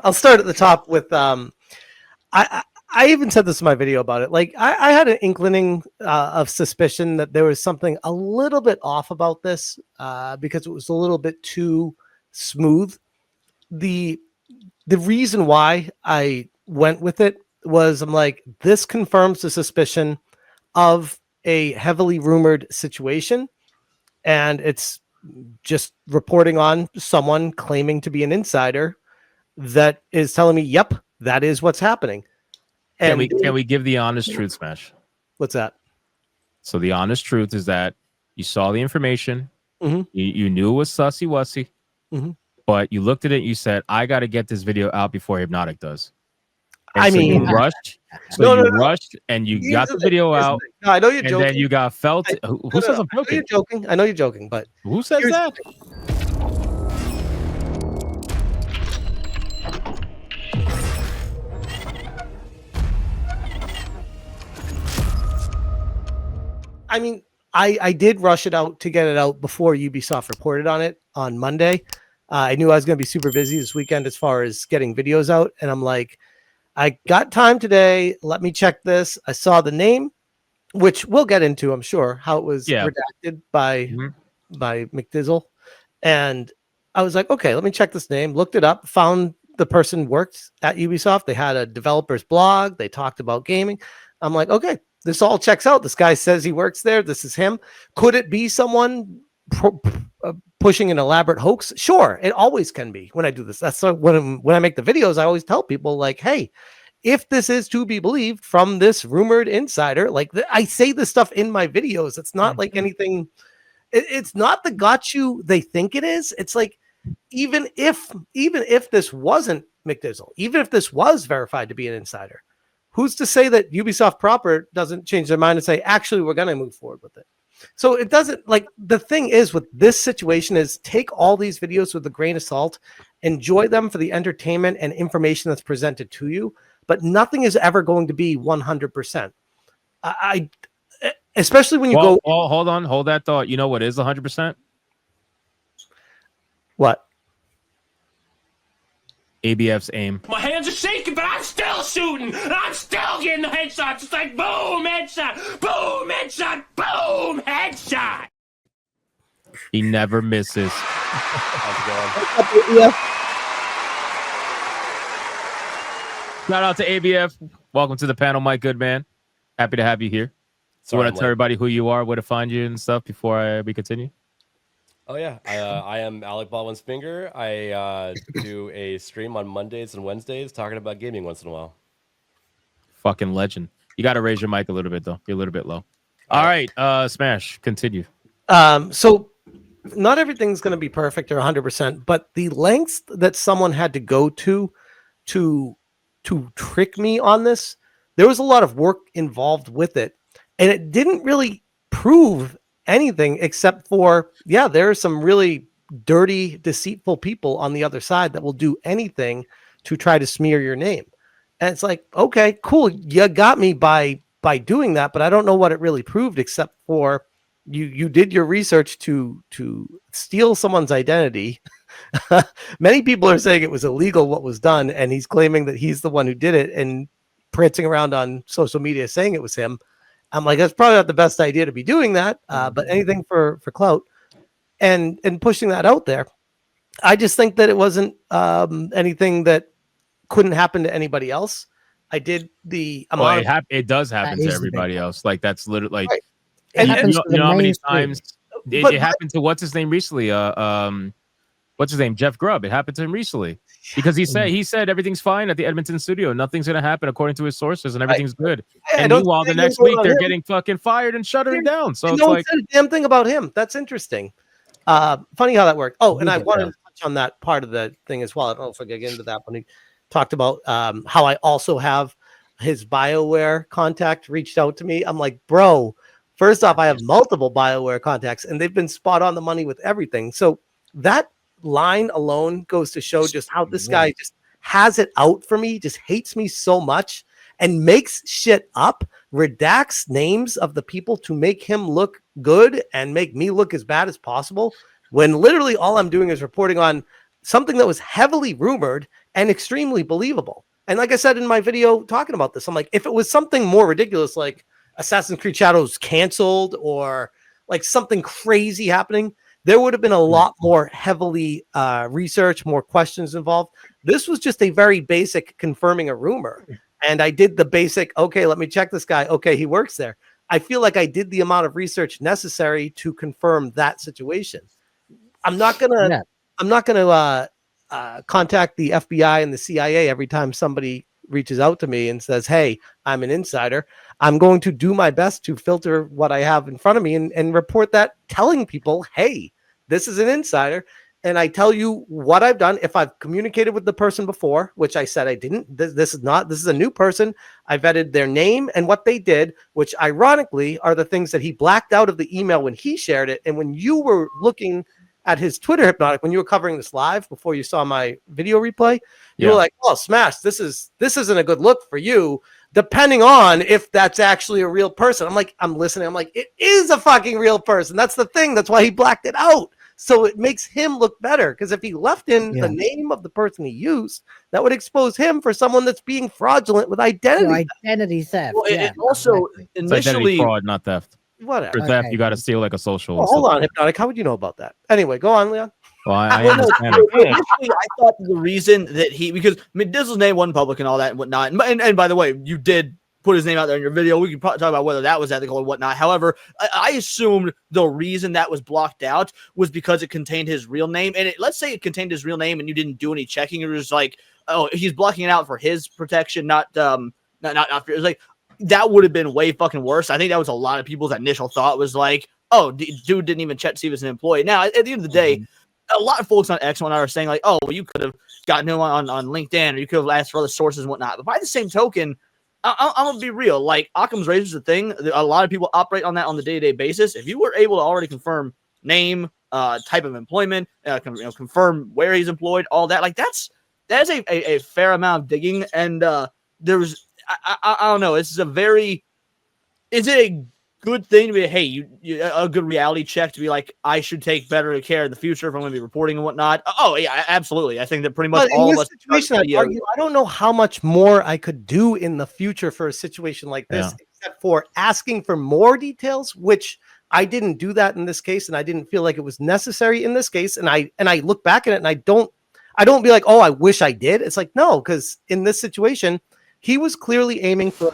I'll start at the top with I even said this in my video about it. Like I had an inkling of suspicion that there was something a little bit off about this because it was a little bit too smooth. The reason why I went with it was I'm like, this confirms the suspicion of a heavily rumored situation, and it's just reporting on someone claiming to be an insider that is telling me, yep, that is what's happening. And can we give the honest truth, Smash? What's that? So the honest truth is that you saw the information, you knew it was sussy wussy, but you looked at it and you said, I got to get this video out before Hypnotic does. And you rushed. So you rushed and you got the video out. No, I know you're and joking. Then you got felt. Who says I'm joking? I know you're joking, but who says that? I mean, I did rush it out to get it out before Ubisoft reported on it on Monday. I knew I was going to be super busy this weekend as far as getting videos out. And I'm like, I got time today. Let me check this. I saw the name, which we'll get into, I'm sure, how it was redacted by McDizzle. And I was like, okay, let me check this name. Looked it up, found the person worked at Ubisoft. They had a developer's blog. They talked about gaming. I'm like, okay, this all checks out. This guy says he works there. This is him. Could it be someone pushing an elaborate hoax? Sure, it always can be when I do this. That's when I make the videos, I always tell people like, hey, if this is to be believed from this rumored insider, like I say this stuff in my videos. It's not like anything. It's not the got you they think it is. It's like even if this wasn't McDizzle, even if this was verified to be an insider, who's to say that Ubisoft proper doesn't change their mind and say, actually, we're going to move forward with it? So it doesn't, like, the thing is with this situation is take all these videos with a grain of salt, enjoy them for the entertainment and information that's presented to you, but nothing is ever going to be 100%. I especially when you go. Oh, hold on. Hold that thought. You know what is 100%? What? ABF's aim. My hands are shaking, but I'm still shooting. And I'm still getting the headshots. It's like boom, headshot, boom, headshot, boom, headshot. He never misses. How's it going? Shout out to ABF. Welcome to the panel, Mike Goodman. Happy to have you here. So, want to tell everybody who you are, where to find you and stuff before we continue? Oh, yeah. I am Alec Baldwin's finger. I do a stream on Mondays and Wednesdays talking about gaming once in a while. Fucking legend. You got to raise your mic a little bit, though. You're a little bit low. All right. Smash. Continue. So not everything's going to be perfect or 100%, but the lengths that someone had to go to trick me on this, there was a lot of work involved with it. And it didn't really prove anything except for, there are some really dirty, deceitful people on the other side that will do anything to try to smear your name. And it's like, okay, cool. You got me by doing that, but I don't know what it really proved except for you did your research to steal someone's identity. Many people are saying it was illegal what was done, and he's claiming that he's the one who did it and prancing around on social media saying it was him. I'm like, that's probably not the best idea to be doing that, but anything for clout and pushing that out there. I just think that it wasn't anything that couldn't happen to anybody else. I did the amount it does happen to everybody else. Like that's literally like, right. And you know how many times it happened to what's his name recently? What's his name? Jeff Grubb. It happened to him recently because he said everything's fine at the Edmonton studio. Nothing's gonna happen according to his sources, and everything's good. And meanwhile, the next week they're getting fucking fired and shuttering down. So it's no one said a damn thing about him. That's interesting. Funny how that worked. Oh, and I wanted to touch on that part of the thing as well. I don't know if I get into that when he talked about how I also have his BioWare contact reached out to me. I'm like, bro. First off, I have multiple BioWare contacts, and they've been spot on the money with everything. So that line alone goes to show just how this guy just has it out for me, just hates me so much, and makes shit up, redacts names of the people to make him look good and make me look as bad as possible, when literally all I'm doing is reporting on something that was heavily rumored and extremely believable. And like I said in my video talking about this, I'm like, if it was something more ridiculous, like Assassin's Creed Shadows canceled or like something crazy happening, there would have been a lot more heavily research, more questions involved. This was just a very basic confirming a rumor. And I did the basic, okay, let me check this guy. Okay, he works there. I feel like I did the amount of research necessary to confirm that situation. I'm not gonna contact the FBI and the CIA every time somebody reaches out to me and says, hey, I'm an insider. I'm going to do my best to filter what I have in front of me and report that, telling people, hey, this is an insider. And I tell you what I've done. If I've communicated with the person before, which I said I didn't, this is a new person. I vetted their name and what they did, which ironically are the things that he blacked out of the email when he shared it. And when you were looking at his Twitter, Hypnotic, when you were covering this live before you saw my video replay, you were like, oh, Smash, this isn't a good look for you, depending on if that's actually a real person. I'm like, I'm listening. I'm like, it is a fucking real person. That's the thing. That's why he blacked it out. So it makes him look better, because if he left in the name of the person he used, that would expose him for someone that's being fraudulent with identity theft. Well, it also initially, it's identity fraud, not theft. Whatever. For theft, you got to steal like a social. Well, hold on, Hypnotic. How would you know about that? Anyway, go on, Leon. Well, I understand it. initially, I thought the reason that because I mean, Dizzle's name wasn't public and all that and whatnot. And by the way, you did put his name out there in your video. We could probably talk about whether that was ethical and whatnot. However, I assumed the reason that was blocked out was because it contained his real name. And let's say it contained his real name and you didn't do any checking. It was like, oh, he's blocking it out for his protection, not for. It was like, that would have been way fucking worse. I think that was a lot of people's initial thought, was like, oh, dude didn't even check to see if it's an employee. Now, at the end of the day, a lot of folks on X and are saying like, oh, well, you could have gotten him on LinkedIn, or you could have asked for other sources and whatnot. But by the same token, I'm gonna be real. Like, Occam's razor is the thing. A lot of people operate on that on the day-to-day basis. If you were able to already confirm name, type of employment, confirm where he's employed, all that, like that is a fair amount of digging. And there's I don't know. Is it a good thing to be, hey, a good reality check to be like, I should take better care in the future if I'm going to be reporting and whatnot? Oh yeah, absolutely. I think that pretty much all of us. Situation, I don't know how much more I could do in the future for a situation like this, except for asking for more details, which I didn't do that in this case, and I didn't feel like it was necessary in this case. And I look back at it, and I don't be like, oh, I wish I did. It's like, no, because in this situation, he was clearly aiming for.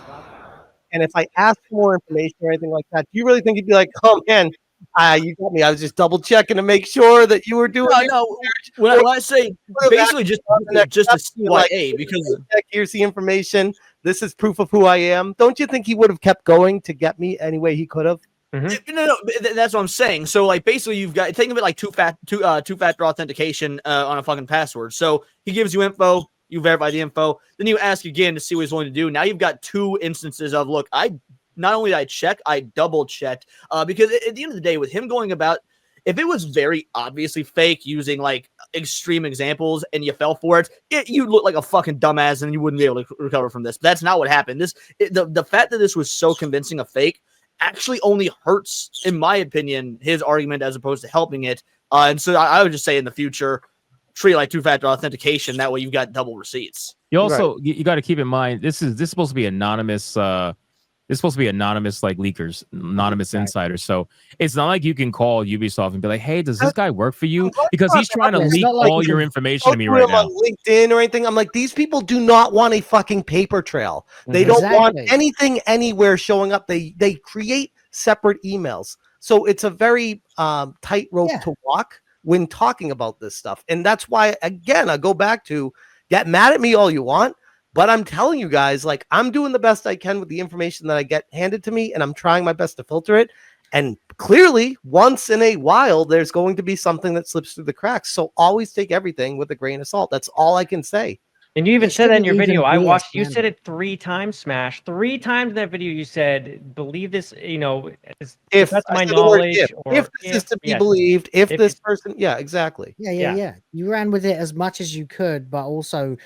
And if I asked for more information or anything like that, do you really think he'd be like, oh man, you got me. I was just double checking to make sure that you were doing. No. When I say basically just to see like, hey, because here's the information. This is proof of who I am. Don't you think he would have kept going to get me any way he could have? Mm-hmm. No, that's what I'm saying. So like, basically, you've got, think of it like two-factor authentication on a fucking password. So he gives you info. You verify the info, then you ask again to see what he's willing to do. Now you've got two instances of, look, not only did I check, I double checked, because at the end of the day, with him going about, if it was very obviously fake using like extreme examples and you fell for it, you'd look like a fucking dumbass and you wouldn't be able to recover from this. But that's not what happened. The fact that this was so convincing a fake actually only hurts, in my opinion, his argument as opposed to helping it. And so I would just say in the future, treat like two-factor authentication. That way you've got double receipts. You also you got to keep in mind this is supposed to be anonymous. It's supposed to be anonymous, like leakers, anonymous insiders. So it's not like you can call Ubisoft and be like, "Hey, does this guy work for you?" Because he's trying to leak all your information to me right now. On LinkedIn or anything. I'm like, these people do not want a fucking paper trail. They don't want anything anywhere showing up. They create separate emails. So it's a very tight rope to walk when talking about this stuff. And that's why, again, I go back to, get mad at me all you want, but I'm telling you guys, like, I'm doing the best I can with the information that I get handed to me, and I'm trying my best to filter it. And clearly, once in a while, there's going to be something that slips through the cracks. So always take everything with a grain of salt. That's all I can say. And you even said that in your video. I watched, you said it 3 times, Smash. 3 times in that video you said, believe this, if that's my knowledge. If this is to be believed, if this person, exactly. Yeah. You ran with it as much as you could, but also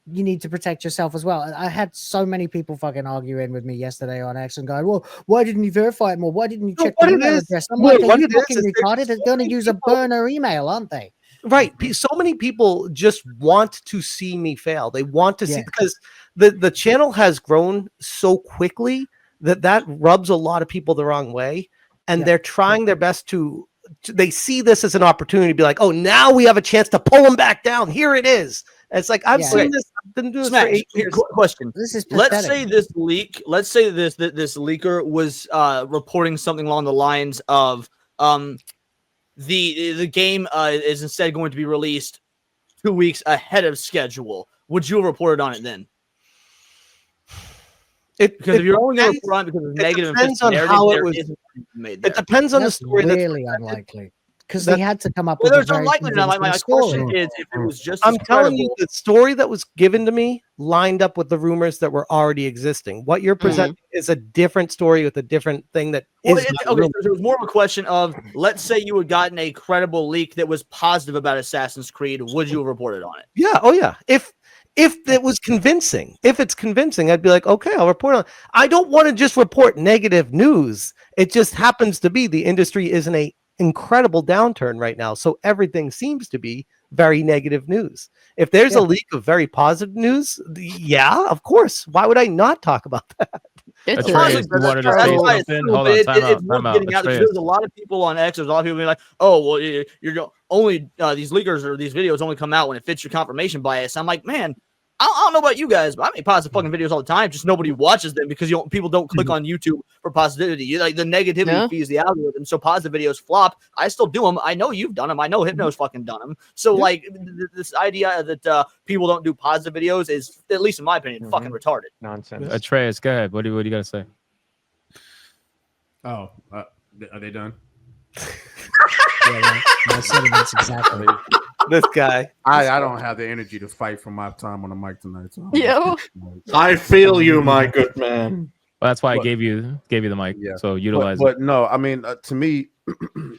you need to protect yourself as well. I had so many people fucking arguing with me yesterday on X and going, well, why didn't you verify it more? Why didn't you check the email address? I'm like, are you fucking retarded? They're going to use a burner email, aren't they? Right. So many people just want to see me fail. They want to see, because the channel has grown so quickly that rubs a lot of people the wrong way. And they're trying their best to, they see this as an opportunity to be like, oh, now we have a chance to pull them back down. Here it is. And it's like, I've seen this. I've been doing this for 8 years. Question. This is let's say this leak. Let's say this leaker was reporting something along the lines of the game is instead going to be released 2 weeks ahead of schedule. Would you have reported on it then? Because if you're only going to report on it because it's negative, depends on how it was made there. It depends on the story. Really unlikely. Because they had to come up with there's a very unlikely. My question is, if it was just, I'm telling you, the story that was given to me lined up with the rumors that were already existing. What you're presenting is a different story with a different thing that is. Okay, so it was more of a question of, let's say you had gotten a credible leak that was positive about Assassin's Creed. Would you have reported on it? Yeah. Oh yeah. If it was convincing, if it's convincing, I'd be like, okay, I'll report on. I don't want to just report negative news. It just happens to be the industry is in a incredible downturn right now, so everything seems to be very negative news. If there's a leak of very positive news, yeah, of course. Why would I not talk about that? There's a lot of people on X. There's a lot of people being like, "Oh, well, you're only these leakers or these videos only come out when it fits your confirmation bias." I'm like, man, I don't know about you guys, but I make positive fucking videos all the time. Just nobody watches them because people don't click on YouTube for positivity. Like the negativity feeds the algorithm, so positive videos flop. I still do them. I know you've done them. I know Hypno's fucking done them. So like this idea that people don't do positive videos is, at least in my opinion, fucking retarded. Nonsense. Atreus, go ahead. What do you got to say? Oh, are they done? My sentiments exactly. This guy. I don't have the energy to fight for my time on the mic tonight. So I feel you, my good man. Well, that's why I gave you the mic. Yeah. So utilize but no, I mean, to me,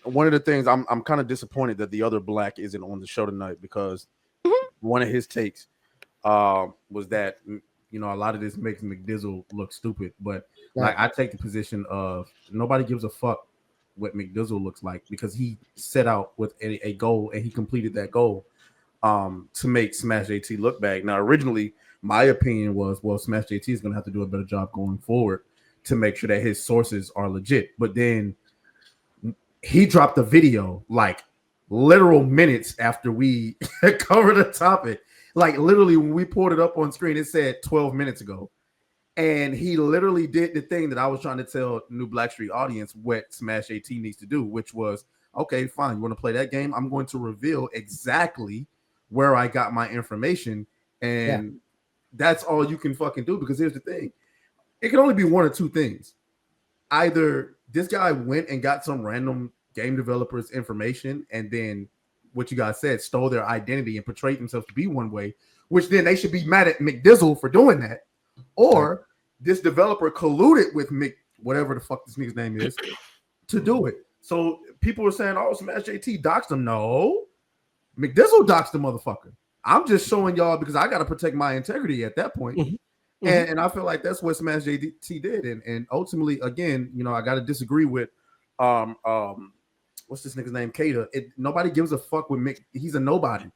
one of the things I'm kind of disappointed that the other black isn't on the show tonight, because one of his takes was that, you know, a lot of this makes McDizzle look stupid. But like, I take the position of nobody gives a fuck what McDizzle looks like, because he set out with a goal and he completed that goal to make SmashJT look bad. Now, originally, my opinion was, well, SmashJT is going to have to do a better job going forward to make sure that his sources are legit. But then he dropped a video like literal minutes after we covered the topic. Like literally when we pulled it up on screen, it said 12 minutes ago. And he literally did the thing that I was trying to tell New Black Street audience what SmashJT needs to do, which was, okay, fine, you want to play that game? I'm going to reveal exactly where I got my information. And that's all you can fucking do, because here's the thing. It can only be one or two things. Either this guy went and got some random game developer's information and then, what you guys said, stole their identity and portrayed themselves to be one way, which then they should be mad at McDizzle for doing that. Or this developer colluded with whatever the fuck this nigga's name is, to do it. So people were saying, oh, SmashJT doxed him. No, McDizzle doxed the motherfucker. I'm just showing y'all because I got to protect my integrity at that point. And I feel like that's what SmashJT did. And ultimately, again, you know, I got to disagree with what's this nigga's name? Kata. Nobody gives a fuck with Mick. He's a nobody.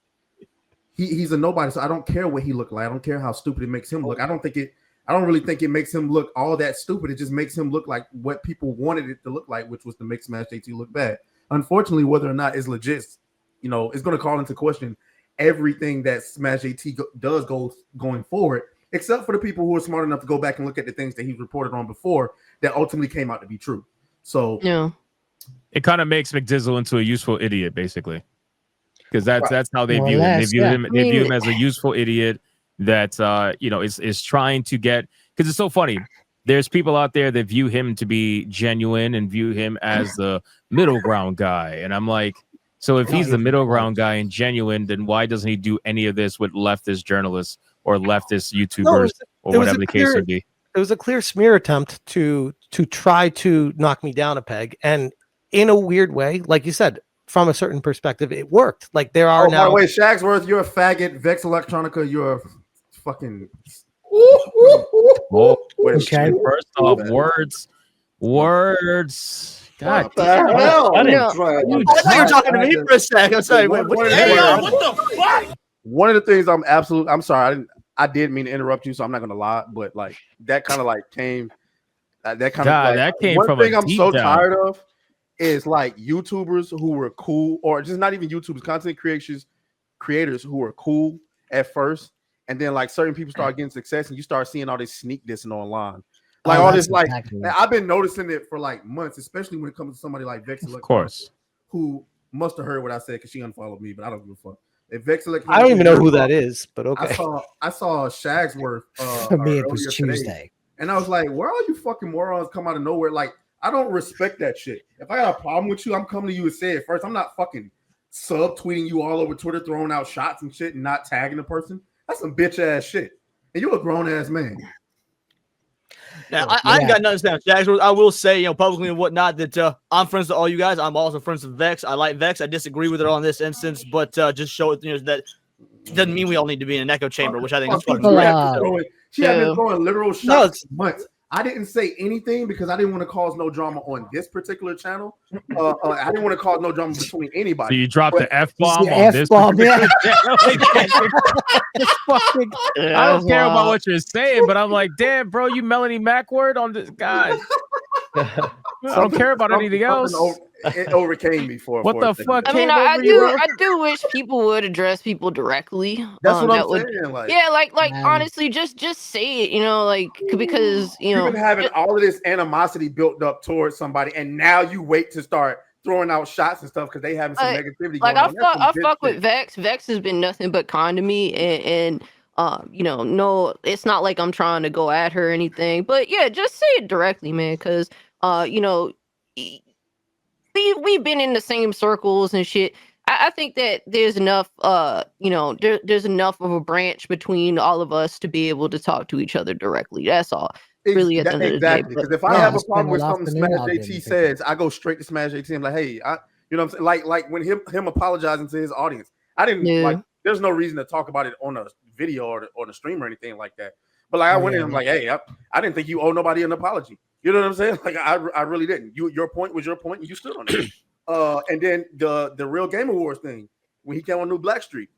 He's a nobody. So I don't care what he looked like. I don't care how stupid it makes him look. I don't really think it makes him look all that stupid. It just makes him look like what people wanted it to look like, which was to make SmashJT look bad. Unfortunately, whether or not it's legit, you know, it's going to call into question everything that SmashJT does going forward, except for the people who are smart enough to go back and look at the things that he reported on before that ultimately came out to be true. So it kind of makes McDizzle into a useful idiot, basically, because that's how they view him. They view him. They view him as a useful idiot that you know is trying to get. Because it's so funny. There's people out there that view him to be genuine and view him as the middle ground guy, and I'm like, so if he's the middle ground guy and genuine, then why doesn't he do any of this with leftist journalists or leftist YouTubers or whatever the case would be? It was a clear smear attempt to try to knock me down a peg, and in a weird way, like you said, from a certain perspective, it worked. Like there are now. By the way, Shagsworth, you're a faggot. Vex Electronica, you're a fucking. Okay. First off, words. God, What the hell? I didn't No. try it. I thought you were talking to me for a sec. I'm sorry. Wait, what? Hey, yo, what the fuck? One of the things I'm sorry, I did mean to interrupt you, so I'm not gonna lie, but like that kind of like came that kind of like, that came one from thing a I'm deep so down. tired of is like YouTubers who were cool, or just not even YouTubers, content creators who were cool at first, and then like certain people start getting success, and you start seeing all this sneak dissing online. Like all this, like I've been noticing it for like months, especially when it comes to somebody like Vex. Of course, who must have heard what I said because she unfollowed me, but I don't give a fuck. If Vex, I don't even know who that is, but okay. I saw Shagsworth. For me, it was Tuesday, today, and I was like, "Where all you fucking morons come out of nowhere?" Like, I don't respect that shit. If I got a problem with you, I'm coming to you and say it first. I'm not fucking subtweeting you all over Twitter, throwing out shots and shit, and not tagging the person. That's some bitch ass shit. And you're a grown ass man. Now, I ain't got nothing to say on Jacksonville. I will say, publicly and whatnot, that I'm friends with all you guys. I'm also friends with Vex. I like Vex. I disagree with her on this instance, but just show it, that doesn't mean we all need to be in an echo chamber, which I think is fucking great. She had been throwing literal shots for months. I didn't say anything because I didn't want to cause no drama on this particular channel. I didn't want to cause no drama between anybody. So you dropped the F-bomb on this F-bomb, particular channel. I don't care about what you're saying, but I'm like, damn, bro, you Melanie Mac word on this guy. I don't care about anything else. It overcame me for what the fuck. I mean, I do wish people would address people directly. That's what I'm saying. Like, yeah, like honestly, just say it. Like because you've been having all of this animosity built up towards somebody, and now you wait to start throwing out shots and stuff because they having some negativity. Like I fuck with Vex. Vex has been nothing but kind to me, and no, it's not like I'm trying to go at her or anything. But yeah, just say it directly, man, because we've been in the same circles and shit. I think that there's enough, there's enough of a branch between all of us to be able to talk to each other directly. That's all. Really, at the end of the day. Because if I have a problem with something SmashJT says, I go straight to SmashJT. I'm like, hey, you know what I'm saying? Like when him apologizing to his audience, I didn't like. There's no reason to talk about it on a video or on a stream or anything like that. But like I went in, I'm like, hey, I didn't think you owe nobody an apology. You know what I'm saying? Like I really didn't. Your point was your point, and you stood on it. And then the Real Game Awards thing when he came on New Blackstreet,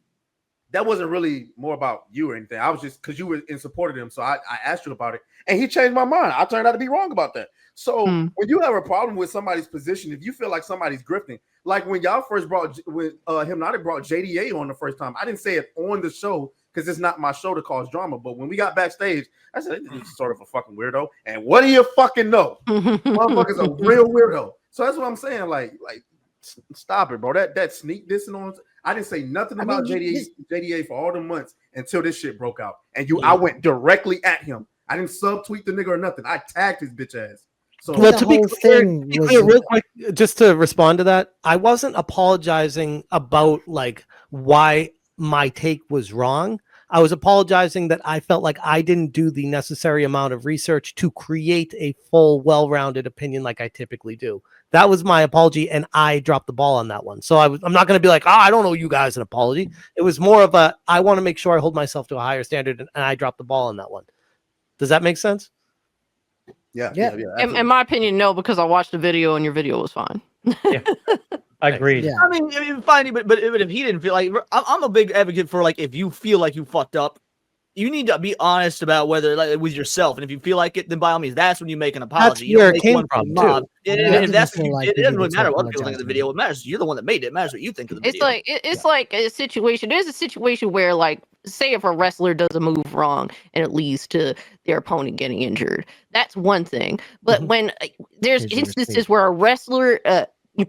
that wasn't really more about you or anything. I was just because you were in support of him, so I asked you about it, and he changed my mind. I turned out to be wrong about that. So when you have a problem with somebody's position, if you feel like somebody's grifting, like when y'all first brought Hypnotic brought JDA on the first time, I didn't say it on the show because it's not my show to cause drama. But when we got backstage, I said, this is sort of a fucking weirdo. And what do you fucking know? Motherfucker's a real weirdo. So that's what I'm saying. Like, stop it, bro. That sneak dissing on. I didn't say nothing about JDA for all the months until this shit broke out. And I went directly at him. I didn't subtweet the nigga or nothing. I tagged his bitch ass. So to be clear, real quick, just to respond to that, I wasn't apologizing about like why my take was wrong. I was apologizing that I felt like I didn't do the necessary amount of research to create a full, well-rounded opinion like I typically do. That was my apology, and I dropped the ball on that one. So I'm not going to be like, I don't owe you guys an apology. It was more of I want to make sure I hold myself to a higher standard, and I dropped the ball on that one. Does that make sense? Yeah. In my opinion, no, because I watched the video and your video was fine. Yeah. Agreed. Yeah. I mean, fine, but if he didn't feel like, I'm a big advocate for like, if you feel like you fucked up, you need to be honest about whether like with yourself, and if you feel like it, then by all means, that's when you make an apology. That's where it came from, too. And that's what it doesn't really matter what other people think of the video. It matters. You're the one that made it. It matters what you think of the video. It's like a situation. There's a situation where, like, say if a wrestler does a move wrong and it leads to their opponent getting injured, that's one thing. But when there's instances where a wrestler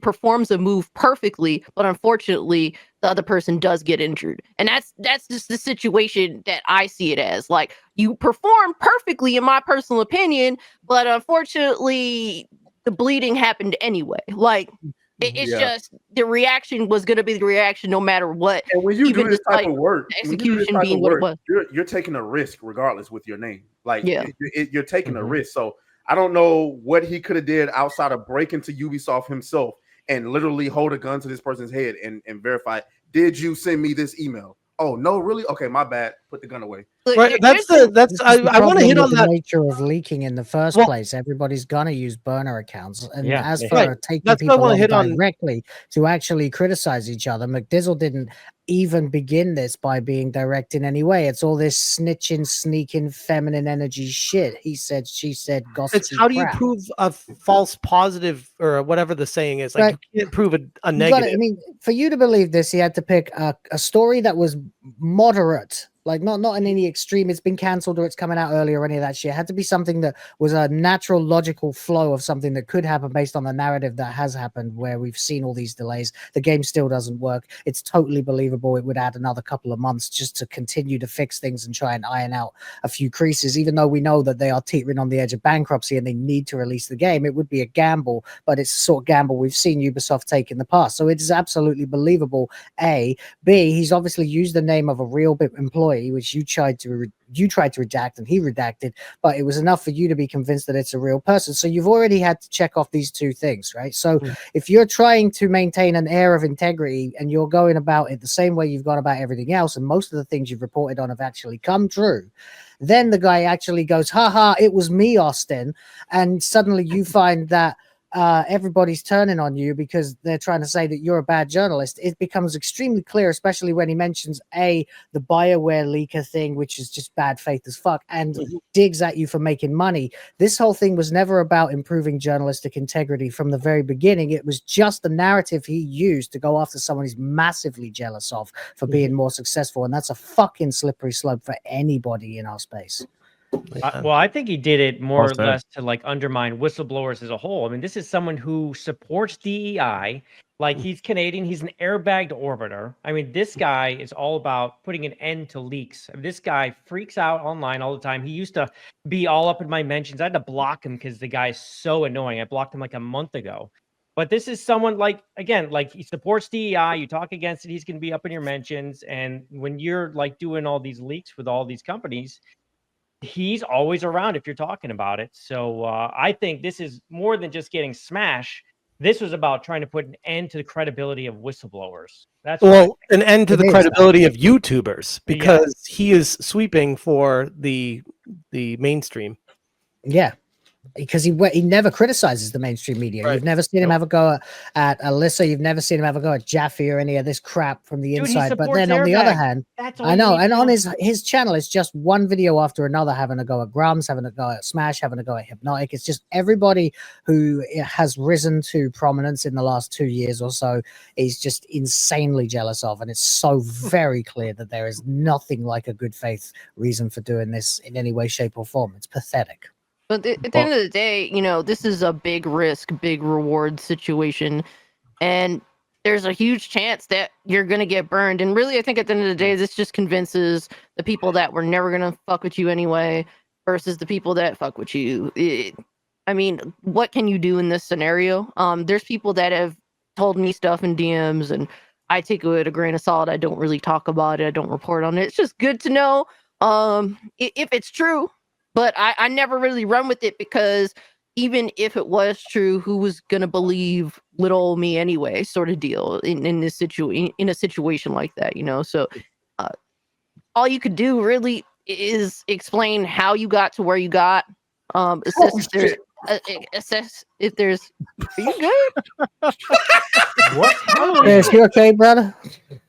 performs a move perfectly, but unfortunately the other person does get injured, and that's just the situation that I see it as. Like, you perform perfectly in my personal opinion, but unfortunately the bleeding happened anyway. Like, it's just the reaction was going to be the reaction no matter what. And when you do this type of work, execution being what it was, you're taking a risk regardless with your name. Like, you're taking a risk. So I don't know what he could have did outside of breaking to Ubisoft himself and literally hold a gun to this person's head and verify, did you send me this email? Oh, no, really? Okay, my bad. Put the gun away. Right, that's I want to hit on the that. nature of leaking in the first place. Everybody's gonna use burner accounts, and as for taking people on directly to actually criticize each other, McDizzle didn't even begin this by being direct in any way. It's all this snitching, sneaking, feminine energy shit. He said, she said, gossipy It's how do you crap. prove a false positive or whatever the saying is? Like Right. you can't prove a You negative. gotta, I mean, for you to believe this, he had to pick a story that was moderate, like not in any extreme. It's been cancelled or it's coming out early or any of that shit. It had to be something that was a natural, logical flow of something that could happen based on the narrative that has happened, where we've seen all these delays. The game still doesn't work. It's totally believable. It would add another couple of months just to continue to fix things and try and iron out a few creases, even though we know that they are teetering on the edge of bankruptcy and they need to release the game. It would be a gamble, but it's the sort of gamble we've seen Ubisoft take in the past. So it is absolutely believable. A. B. He's obviously used the name of a real employee, which you tried to redact and he redacted, but it was enough for you to be convinced that it's a real person. So you've already had to check off these two things, right? So if you're trying to maintain an air of integrity and you're going about it the same way you've gone about everything else, and most of the things you've reported on have actually come true, then the guy actually goes, haha, it was me, Austin. And suddenly you find that everybody's turning on you because they're trying to say that you're a bad journalist. It becomes extremely clear, especially when he mentions the BioWare leaker thing, which is just bad faith as fuck, and digs at you for making money. This whole thing was never about improving journalistic integrity from the very beginning. It was just the narrative he used to go after someone he's massively jealous of for being more successful, and that's a fucking slippery slope for anybody in our space. Well, I think he did it more or less to like undermine whistleblowers as a whole. I mean, this is someone who supports DEI. Like, he's Canadian. He's an airbagged orbiter. I mean, this guy is all about putting an end to leaks. I mean, this guy freaks out online all the time. He used to be all up in my mentions. I had to block him because the guy is so annoying. I blocked him like a month ago. But this is someone like, again, like he supports DEI. You talk against it, he's going to be up in your mentions. And when you're like doing all these leaks with all these companies, he's always around if you're talking about it. So I think this is more than just getting smashed. This was about trying to put an end to the credibility of whistleblowers. That's an end to the credibility of YouTubers, because he is sweeping for the mainstream. Yeah. Because he never criticizes the mainstream media. Right. You've never seen him have a go at Alyssa. You've never seen him have a go at Jaffe or any of this crap from the inside. But then on the other hand, I know, and on his channel, it's just one video after another having a go at Grums, having a go at Smash, having a go at Hypnotic. It's just everybody who has risen to prominence in the last 2 years or so is just insanely jealous of. And it's so very clear that there is nothing like a good faith reason for doing this in any way, shape, or form. It's pathetic. But at the end of the day, you know, this is a big risk, big reward situation. And there's a huge chance that you're going to get burned. And really, I think at the end of the day, this just convinces the people that were never going to fuck with you anyway versus the people that fuck with you. I mean, what can you do in this scenario? There's people that have told me stuff in DMs, and I take it with a grain of salt. I don't really talk about it. I don't report on it. It's just good to know if it's true. But I never really run with it, because even if it was true, who was gonna believe little old me anyway? Sort of deal in this in a situation like that, you know. So all you could do really is explain how you got to where you got. Assess if there's. Are you good? What? Is you okay, brother?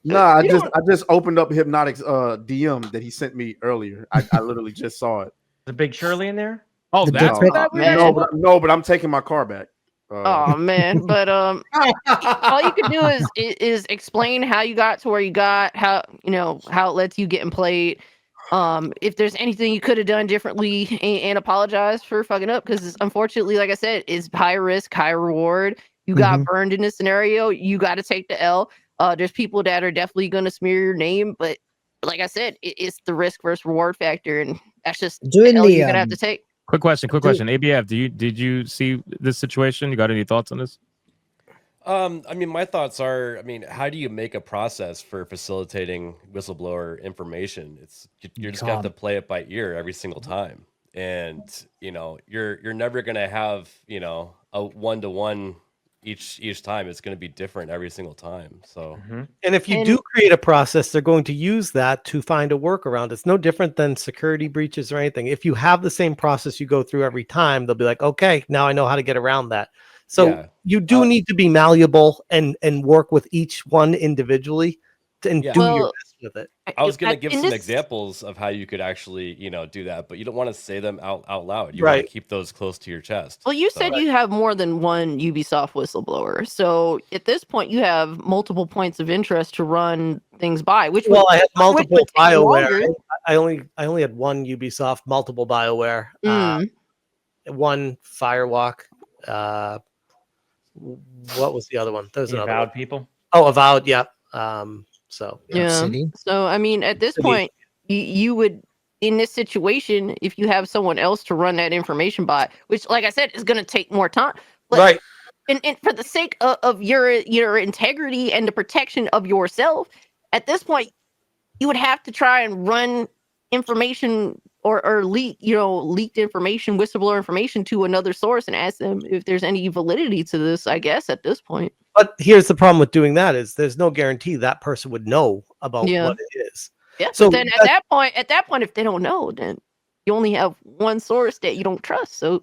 Nah, I just opened up Hypnotic's DM that he sent me earlier. I literally just saw it. The big Shirley in there? Oh, that's what that was? No, but I'm taking my car back. Oh man, but all you can do is explain how you got to where you got, how it lets you getting played. If there's anything you could have done differently, and apologize for fucking up, because unfortunately, like I said, it's high risk, high reward. You got burned in this scenario. You got to take the L. There's people that are definitely going to smear your name, but like I said, it's the risk versus reward factor, and that's just the L you're gonna have to take. Quick question. ABF, did you see this situation? You got any thoughts on this? I mean, my thoughts are, how do you make a process for facilitating whistleblower information? You're just gonna have to play it by ear every single time. And, you're never gonna have, a one-to-one, each time. It's going to be different every single time. So, and if you do create a process, they're going to use that to find a workaround. It's no different than security breaches or anything. If you have the same process you go through every time, they'll be like, okay, now I know how to get around that. So you do need to be malleable and work with each one individually and do your best with it. I was going to give some examples of how you could actually, do that, but you don't want to say them out loud. You want to keep those close to your chest. Well, you said you have more than one Ubisoft whistleblower. So at this point, you have multiple points of interest to run things by. I had multiple BioWare. I only had one Ubisoft, multiple BioWare, one Firewalk. What was the other one? There's another Avowed one. people. Oh, Avowed, yeah. So I mean, at this point, you would, in this situation, if you have someone else to run that information by, which, like I said, is going to take more time, but and for the sake of your integrity and the protection of yourself, at this point, you would have to try and run information or leaked information, whistleblower information to another source and ask them if there's any validity to this, I guess, at this point. But here's the problem with doing that is there's no guarantee that person would know about what it is. Yeah. So then at that point, if they don't know, then you only have one source that you don't trust. So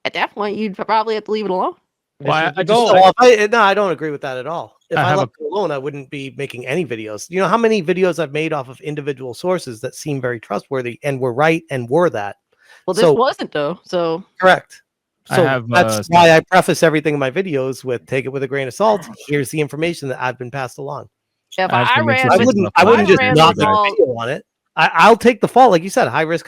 at that point, you'd probably have to leave it alone. Well, I don't agree with that at all. If I left it alone, I wouldn't be making any videos. You know how many videos I've made off of individual sources that seem very trustworthy and were right and were that. Well, this wasn't though. So correct. So that's why I preface everything in my videos with "take it with a grain of salt." Here's the information that I've been passed along. If I wouldn't just knock a video on it. I'll take the fall, like you said, high risk,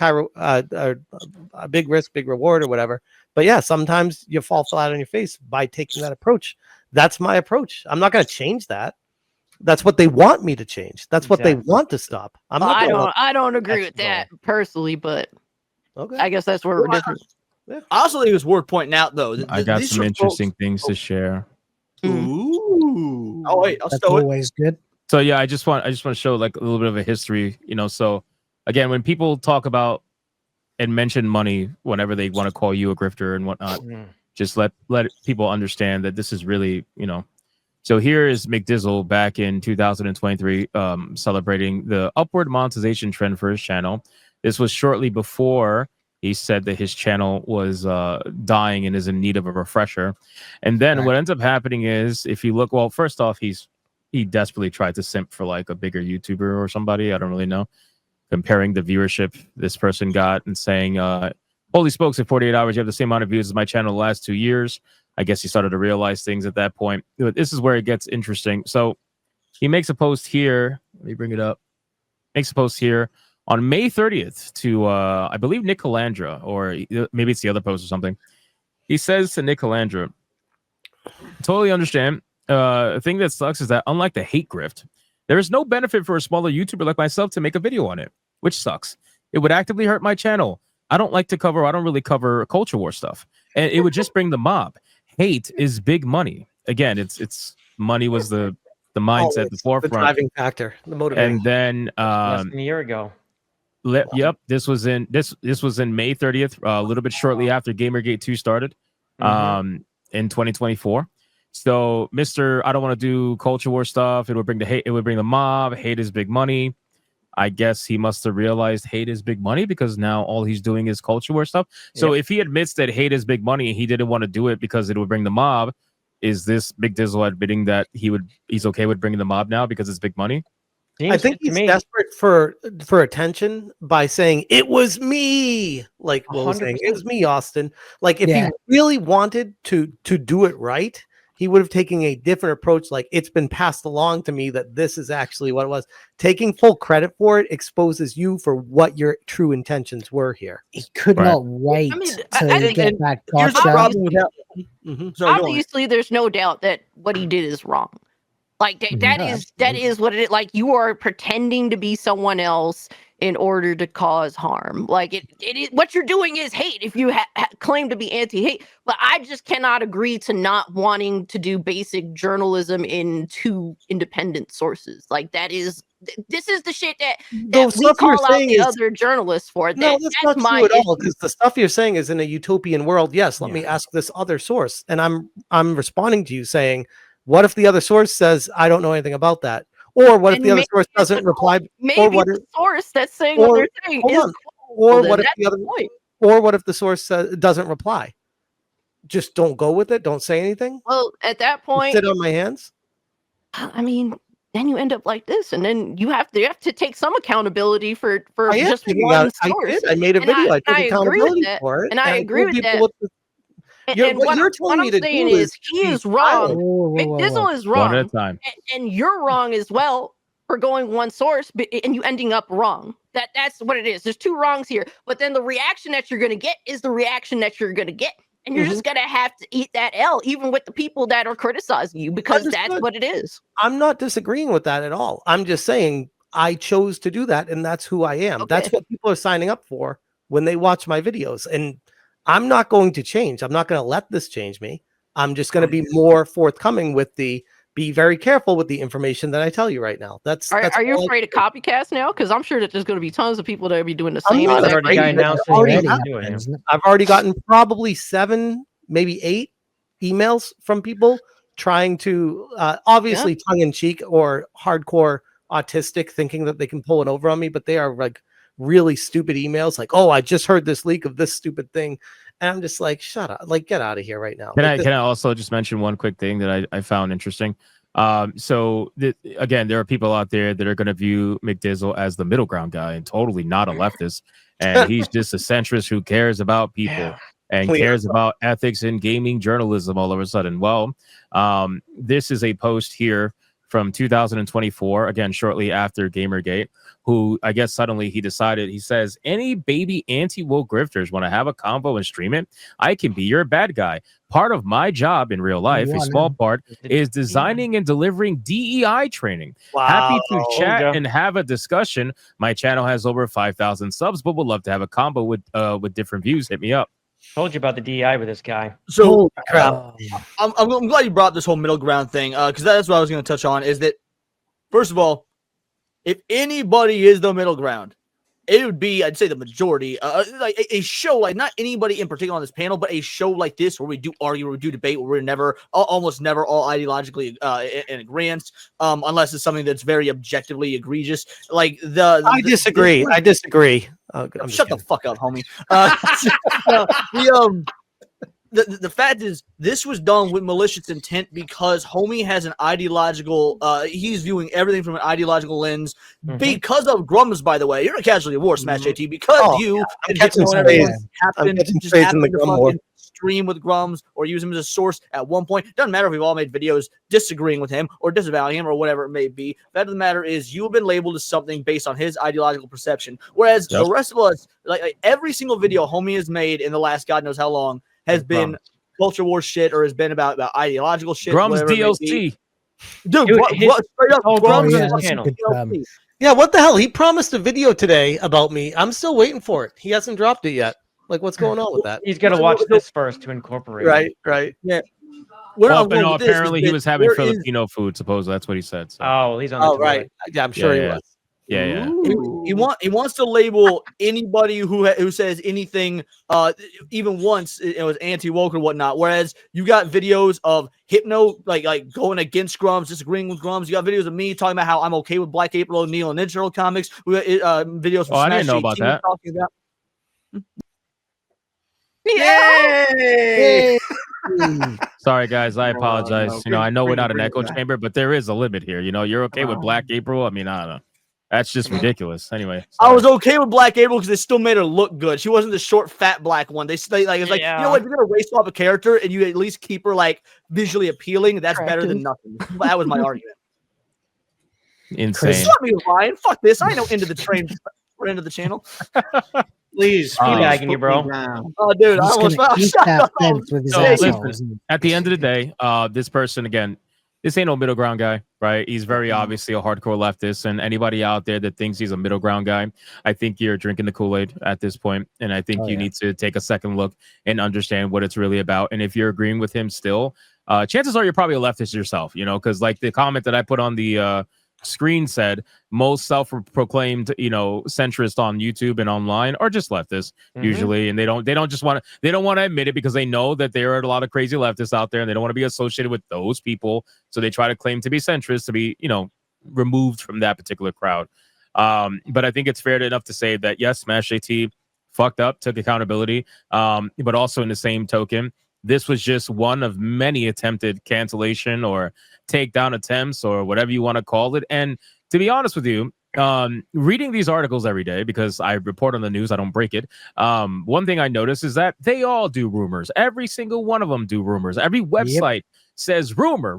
big risk, big reward, or whatever. But yeah, sometimes you fall flat on your face by taking that approach. That's my approach. I'm not going to change that. That's what they want me to change. That's what they want to stop. I don't agree with that personally, but I guess that's where we're different. I also think it's worth pointing out, though. I got some interesting things to share. Ooh. Oh wait, that's always good. So yeah, I just want to show like a little bit of a history, So again, when people talk about and mention money whenever they want to call you a grifter and whatnot, just let people understand that this is really, So here is McDizzle back in 2023, celebrating the upward monetization trend for his channel. This was shortly before he said that his channel was dying and is in need of a refresher. And then what ends up happening is, if you look, well, first off, he desperately tried to simp for like a bigger YouTuber or somebody. I don't really know. Comparing the viewership this person got and saying, holy smokes, in 48 hours, you have the same amount of views as my channel the last 2 years. I guess he started to realize things at that point. This is where it gets interesting. So he makes a post here. Let me bring it up. Makes a post here on May 30th to, I believe, Nick Calandra, or maybe it's the other post or something. He says to Nick Calandra, totally understand. The thing that sucks is that unlike the hate grift, there is no benefit for a smaller YouTuber like myself to make a video on it, which sucks. It would actively hurt my channel. I don't really cover culture war stuff. And it would just bring the mob. Hate is big money. Again, it's money was the mindset at the forefront. The driving factor, the motivation. And then less than a year ago. This was in May 30th, a little bit shortly after Gamergate 2 started, in 2024. So, I don't want to do culture war stuff. It would bring the hate. It would bring the mob. Hate is big money. I guess he must have realized hate is big money because now all he's doing is culture war stuff. So if he admits that hate is big money and he didn't want to do it because it would bring the mob, is this Big Dizzle admitting that he's okay with bringing the mob now because it's big money? I think he's desperate for attention by saying it was me, like Will was saying, it was me, Austin. Like if he really wanted to do it right, he would have taken a different approach. Like it's been passed along to me that this is actually what it was. Taking full credit for it exposes you for what your true intentions were here. He could not wait to get back. Here's the problem with that. Obviously, there's no doubt that what he did is wrong. Like that is what it is. Like you are pretending to be someone else in order to cause harm. Like it is what you're doing is hate if you claim to be anti-hate. But I just cannot agree to not wanting to do basic journalism in 2 independent sources. Like this is the shit that we call out the other journalists for. No, that's not true at all. Because the stuff you're saying is in a utopian world. Yes, let me ask this other source, and I'm responding to you saying, what if the other source says I don't know anything about that? Or what if the other source doesn't reply? Maybe or what the source that's saying what they're saying is or what if the other or what if the source doesn't reply? Just don't go with it. Don't say anything. Well, at that point, sit on my hands. I mean, then you end up like this, and then you have to take some accountability for just one source. I made a video. I took accountability for it, and I agree with that. And what I'm saying is he is wrong. McDizzle is wrong. One at a time. And you're wrong as well for going one source, and you ending up wrong. That's what it is. There's 2 wrongs here. But then the reaction that you're going to get is the reaction that you're going to get. And you're just going to have to eat that L, even with the people that are criticizing you, because that's what it is. I'm not disagreeing with that at all. I'm just saying I chose to do that, and that's who I am. Okay. That's what people are signing up for when they watch my videos. And I'm not going to change. I'm not going to let this change me. I'm just going to be more forthcoming with be very careful with the information that I tell you right now. Are you afraid of copycats now? Because I'm sure that there's going to be tons of people that will be doing the same. I've already gotten probably 7, maybe 8 emails from people trying to obviously tongue in cheek or hardcore autistic, thinking that they can pull it over on me, but they are like really stupid emails like, oh, I just heard this leak of this stupid thing. And I'm just like, shut up, like get out of here right now. Can I also just mention one quick thing that I found interesting? Again, there are people out there that are going to view McDizzle as the middle ground guy and totally not a leftist. And he's just a centrist who cares about people and cares about ethics in gaming journalism all of a sudden. Well, this is a post here from 2024, again, shortly after Gamergate, who I guess suddenly he decided, he says, any baby anti-woke grifters want to have a combo and stream it? I can be your bad guy. Part of my job in real life, a small part, is designing and delivering DEI training. Wow. Happy to chat and have a discussion. My channel has over 5,000 subs, but would love to have a combo with different views. Hit me up. Told you about the DEI with this guy. So I'm glad you brought up this whole middle ground thing, because that's what I was going to touch on. Is that, first of all, if anybody is the middle ground, it would be, I'd say, the majority. Like a show, like not anybody in particular on this panel, but a show like this where we do argue, where we do debate, where we're almost never all ideologically in agreement, unless it's something that's very objectively egregious. Like I disagree. Oh, shut the fuck up, homie. The fact is, this was done with malicious intent because homie has an ideological, he's viewing everything from an ideological lens because of Grums, by the way. You're a casualty of war, SmashJT, because I'm catching sprays in the Grum war. Stream with Grums or use him as a source at one point. Doesn't matter if we've all made videos disagreeing with him or disavowing him or whatever it may be. The fact of the matter is, you have been labeled as something based on his ideological perception, whereas the rest of us, like every single video homie has made in the last God knows how long, has been culture war shit or has been about ideological shit. Grums DLC. Dude, straight up, Grums yeah, what the hell? He promised a video today about me. I'm still waiting for it. He hasn't dropped it yet. Like, what's going on with that? He's got to watch this first to incorporate Right. Yeah. No, apparently he was having Filipino food, supposedly. That's what he said. So. Oh, he's on the right. Yeah, I'm sure he was. Yeah. He wants to label anybody who says anything, even once it was anti-woke or whatnot. Whereas you got videos of Hypno like going against Grums, disagreeing with Grums. You got videos of me talking about how I'm okay with Black April O'Neil and Ninja comics. We got videos from I didn't know about that. Talking about. Yay! Sorry, guys. I apologize. I know we're not an echo chamber, but there is a limit here. You're okay with Black April? I mean, I don't know. That's just ridiculous. Anyway, I was okay with Black April because they still made her look good. She wasn't the short, fat black one. It's like, you know what? If you're gonna race off a character and you at least keep her like visually appealing, that's better than nothing. That was my argument. Insane. Let me Ryan. Fuck this. I know into the train. We're into the channel. Please, teabagging you, bro. Oh, dude, I almost at the end of the day, this person again. this ain't no middle ground guy, right? He's very obviously a hardcore leftist, and anybody out there that thinks he's a middle ground guy, I think you're drinking the Kool-Aid at this point, and I think you need to take a second look and understand what it's really about. And if you're agreeing with him still, chances are you're probably a leftist yourself, you know, because like the comment that I put on the screen said most self-proclaimed, you know, centrist on YouTube and online are just leftists usually, and they don't want to admit it because they know that there are a lot of crazy leftists out there and they don't want to be associated with those people, so they try to claim to be centrist to be, you know, removed from that particular crowd. But I think it's fair enough to say that yes, SmashJT fucked up, took accountability, but also in the same token, this was just one of many attempted cancellation or takedown attempts or whatever you want to call it. And to be honest with you, reading these articles every day, because I report on the news, I don't break it. One thing I notice is that they all do rumors. Every single one of them do rumors. Every website says rumor.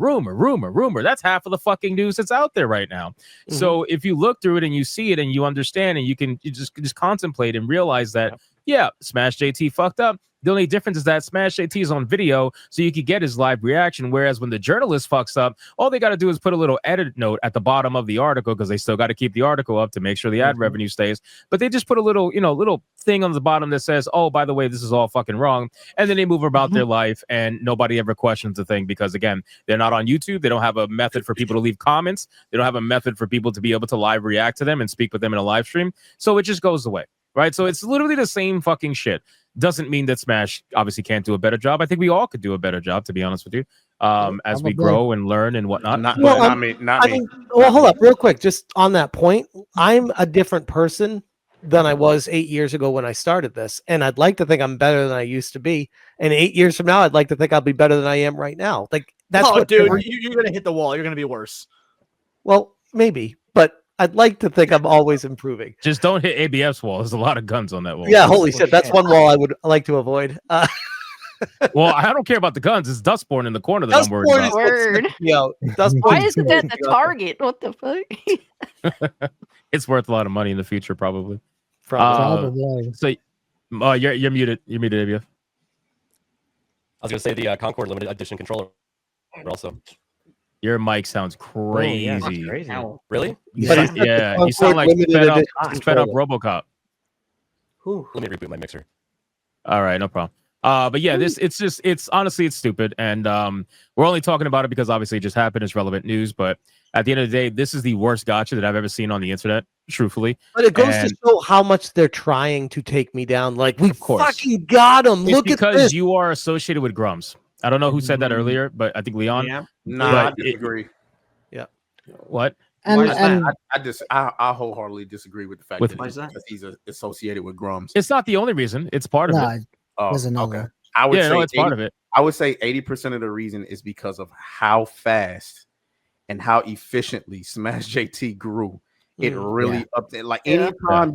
That's half of the fucking news that's out there right now. So if you look through it and you see it and you understand and you just contemplate and realize that, yeah, SmashJT fucked up. The only difference is that SmashJT is on video, so you could get his live reaction. Whereas when the journalist fucks up, all they got to do is put a little edit note at the bottom of the article, because they still got to keep the article up to make sure the ad revenue stays. But they just put a little, you know, little thing on the bottom that says, "Oh, by the way, this is all fucking wrong," and then they move about their life, and nobody ever questions the thing because, again, they're not on YouTube. They don't have a method for people to leave comments. They don't have a method for people to be able to live react to them and speak with them in a live stream. So it just goes away, right? So it's literally the same fucking shit. Doesn't mean that Smash obviously can't do a better job. I think we all could do a better job, to be honest with you, as we grow and learn and whatnot. Well, hold up real quick. Just on that point, I'm a different person than I was 8 years ago when I started this. And I'd like to think I'm better than I used to be. And 8 years from now, I'd like to think I'll be better than I am right now. Like, that's what, dude, you're going to hit the wall. You're going to be worse. Well, maybe, but I'd like to think I'm always improving. Just don't hit ABF's wall. There's a lot of guns on that wall. Yeah, holy shit. That's one wall I would like to avoid. Well, I don't care about the guns. It's Dustborn in the corner that I'm worried about. Word. Why isn't that the target? What the fuck? It's worth a lot of money in the future, probably. Probably. So, you're muted. You're muted, ABF. I was going to say the Concord limited edition controller also. Your mic sounds crazy. Yeah, that's crazy. Really? Yeah, you sound like fed up RoboCop. Let me reboot my mixer. All right, no problem. But yeah, it's honestly, it's stupid, and we're only talking about it because obviously it just happened. It's relevant news, but at the end of the day, this is the worst gotcha that I've ever seen on the internet, truthfully. But it goes to show how much they're trying to take me down. Like, we fucking got them. Look at this. Because you are associated with Grums. I don't know who said that earlier, but I think Leon. Yeah. I disagree. What? I wholeheartedly disagree with the fact that he's associated with Grums. It's not the only reason. It's part of it. There's another. Okay. I would say it's part of it. I would say 80% of the reason is because of how fast and how efficiently SmashJT grew. It really up there. Like anytime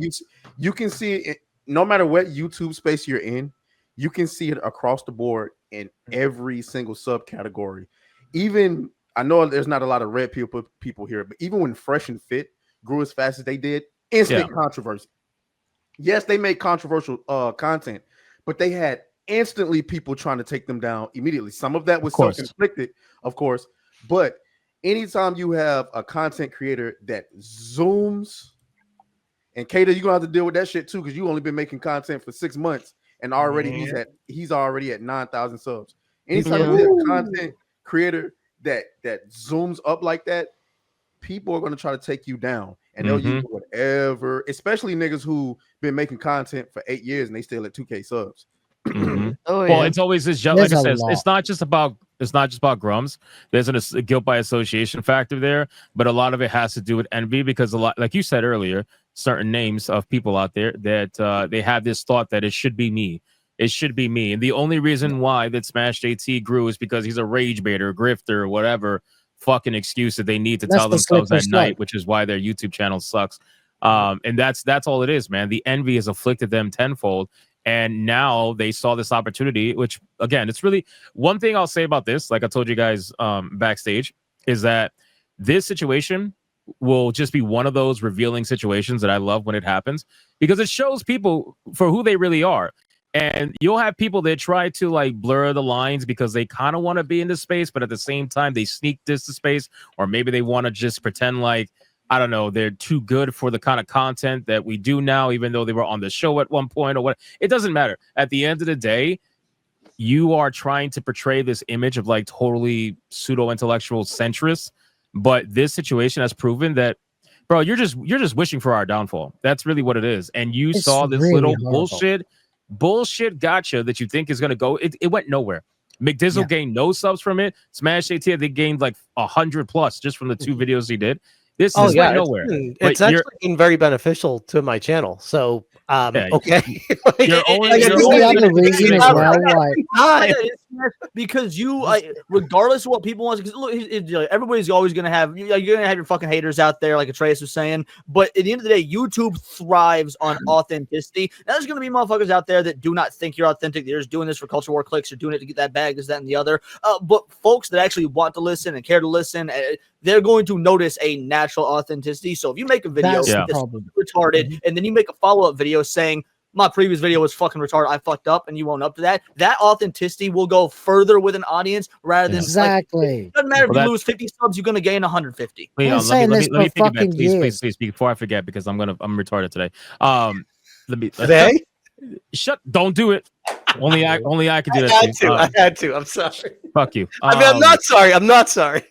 you can see it, no matter what YouTube space you're in, you can see it across the board in every single subcategory. Even I know there's not a lot of red people here, but even when Fresh and Fit grew as fast as they did, instant controversy. Yes, they made controversial content, but they had instantly people trying to take them down immediately. Some of that was self-inflicted, of course, but anytime you have a content creator that zooms, and Kato, you're gonna have to deal with that shit too, because you only been making content for 6 months and already he's already at 9,000 subs. Anytime you have a content creator that zooms up like that, people are gonna try to take you down, and they'll use whatever, especially niggas who been making content for 8 years and they still at 2K subs. Well, it's always this. Like I said, it's not just about Grums. There's a guilt by association factor there, but a lot of it has to do with envy, because a lot, like you said earlier, certain names of people out there that they have this thought that it should be me. It should be me, and the only reason why that SmashJT grew is because he's a rage baiter, grifter, whatever fucking excuse that they need to tell themselves at night, which is why their YouTube channel sucks. And that's all it is, man. The envy has afflicted them tenfold. And now they saw this opportunity, which, again, it's really one thing I'll say about this, like I told you guys backstage, is that this situation will just be one of those revealing situations that I love when it happens, because it shows people for who they really are. And you'll have people that try to like blur the lines because they kind of want to be in the space, but at the same time they sneak this to space, or maybe they want to just pretend like, I don't know, they're too good for the kind of content that we do now, even though they were on the show at one point or what. It doesn't matter. At the end of the day, you are trying to portray this image of like totally pseudo-intellectual centrist, but this situation has proven that, bro, you're just wishing for our downfall. That's really what it is. And you saw this really little bullshit gotcha that you think is going to go. It went nowhere. McDizzle gained no subs from it. SmashJT, they gained like 100 plus just from the 2 videos he did. This went nowhere. It's actually been very beneficial to my channel. So, okay. Because you, regardless of what people want, because look, everybody's always gonna have you're gonna have your fucking haters out there, like Atreus was saying. But at the end of the day, YouTube thrives on authenticity. Now, there's gonna be motherfuckers out there that do not think you're authentic. They're just doing this for culture war clicks. Or doing it to get that bag, this, that, and the other. But folks that actually want to listen and care to listen, they're going to notice a natural authenticity. So if you make a video that's retarded, and then you make a follow-up video saying, my previous video was fucking retarded, I fucked up, and you own up to that, that authenticity will go further with an audience rather than exactly. Like, doesn't matter if you lose 50 subs, you're gonna gain 150. Let me piggyback, please, before I forget, because I'm retarded today. Don't do it. Only I can do that. I had to. I'm sorry. Fuck you. I mean, I'm not sorry.